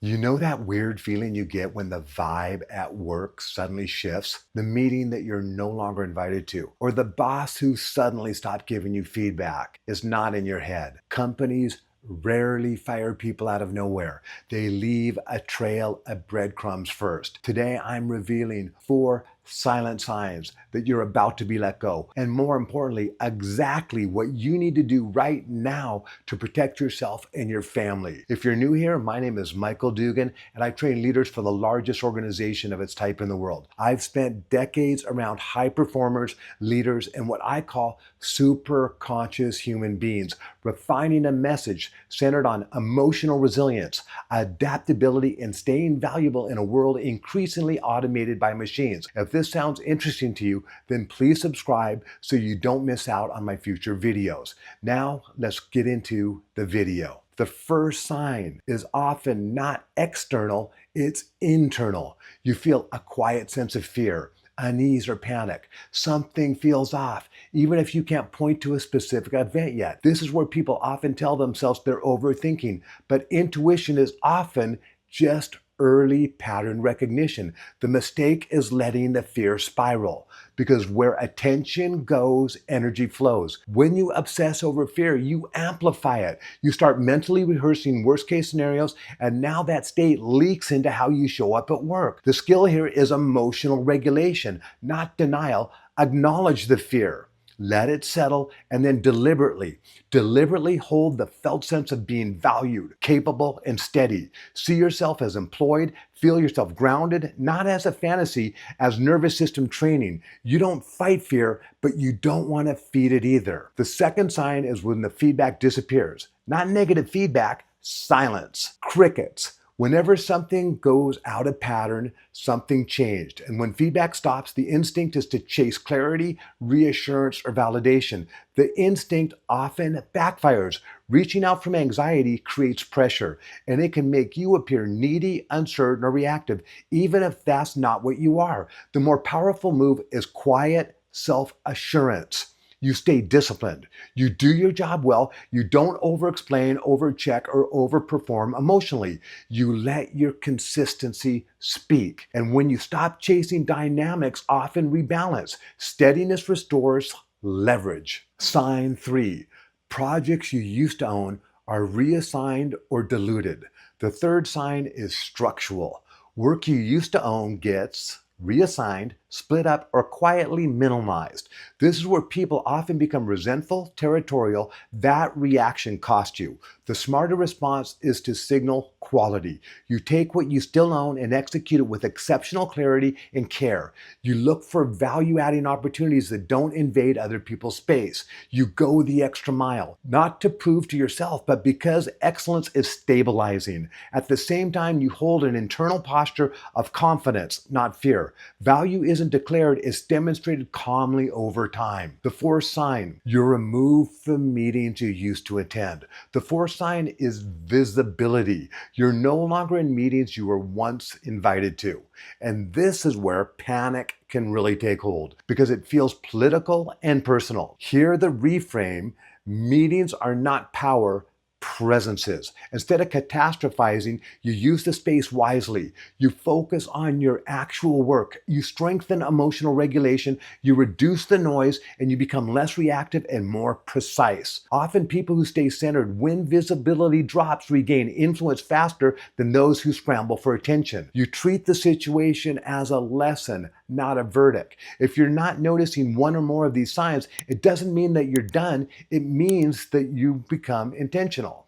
You know that weird feeling you get when the vibe at work suddenly shifts? The meeting that you're no longer invited to, or the boss who suddenly stopped giving you feedback is not in your head. Companies rarely fire people out of nowhere. They leave a trail of breadcrumbs first. Today, I'm revealing 4 silent signs that you're about to be let go. And more importantly, exactly what you need to do right now to protect yourself and your family. If you're new here, my name is Michael Dugan, and I train leaders for the largest organization of its type in the world. I've spent decades around high performers, leaders, and what I call super conscious human beings, refining a message centered on emotional resilience, adaptability, and staying valuable in a world increasingly automated by machines. If this sounds interesting to you, then please subscribe so you don't miss out on my future videos. Now, let's get into the video. The first sign is often not external, it's internal. You feel a quiet sense of fear, unease, or panic. Something feels off, even if you can't point to a specific event yet. This is where people often tell themselves they're overthinking, but intuition is often just early pattern recognition. The mistake is letting the fear spiral, because where attention goes, energy flows. When you obsess over fear, you amplify it. You start mentally rehearsing worst case scenarios, and now that state leaks into how you show up at work. The skill here is emotional regulation, not denial. Acknowledge the fear. Let it settle, and then deliberately hold the felt sense of being valued, capable, and steady. See yourself as employed, feel yourself grounded, not as a fantasy, as nervous system training. You don't fight fear, but you don't want to feed it either. The second sign is when the feedback disappears. Not negative feedback, silence, crickets. Whenever something goes out of pattern, something changed. And when feedback stops, the instinct is to chase clarity, reassurance, or validation. The instinct often backfires. Reaching out from anxiety creates pressure, and it can make you appear needy, uncertain, or reactive, even if that's not what you are. The more powerful move is quiet self-assurance. You stay disciplined. You do your job well. You don't over-explain, over-check, or over-perform emotionally. You let your consistency speak. And when you stop chasing, dynamics often rebalance. Steadiness restores leverage. Sign 3. Projects you used to own are reassigned or diluted. The third sign is structural. Work you used to own gets reassigned, split up, or quietly minimized. This is where people often become resentful, territorial. That reaction costs you. The smarter response is to signal quality. You take what you still own and execute it with exceptional clarity and care. You look for value-adding opportunities that don't invade other people's space. You go the extra mile, not to prove to yourself, but because excellence is stabilizing. At the same time, you hold an internal posture of confidence, not fear. Value isn't declared, it's demonstrated calmly over time. The fourth sign, you're removed from meetings you used to attend. The fourth sign is visibility. You're no longer in meetings you were once invited to. And this is where panic can really take hold, because it feels political and personal. Here, the reframe: meetings are not power, presences. Instead of catastrophizing, you use the space wisely. You focus on your actual work. You strengthen emotional regulation. You reduce the noise, and you become less reactive and more precise. Often people who stay centered when visibility drops regain influence faster than those who scramble for attention. You treat the situation as a lesson, not a verdict. If you're not noticing one or more of these signs, it doesn't mean that you're done. It means that you become intentional.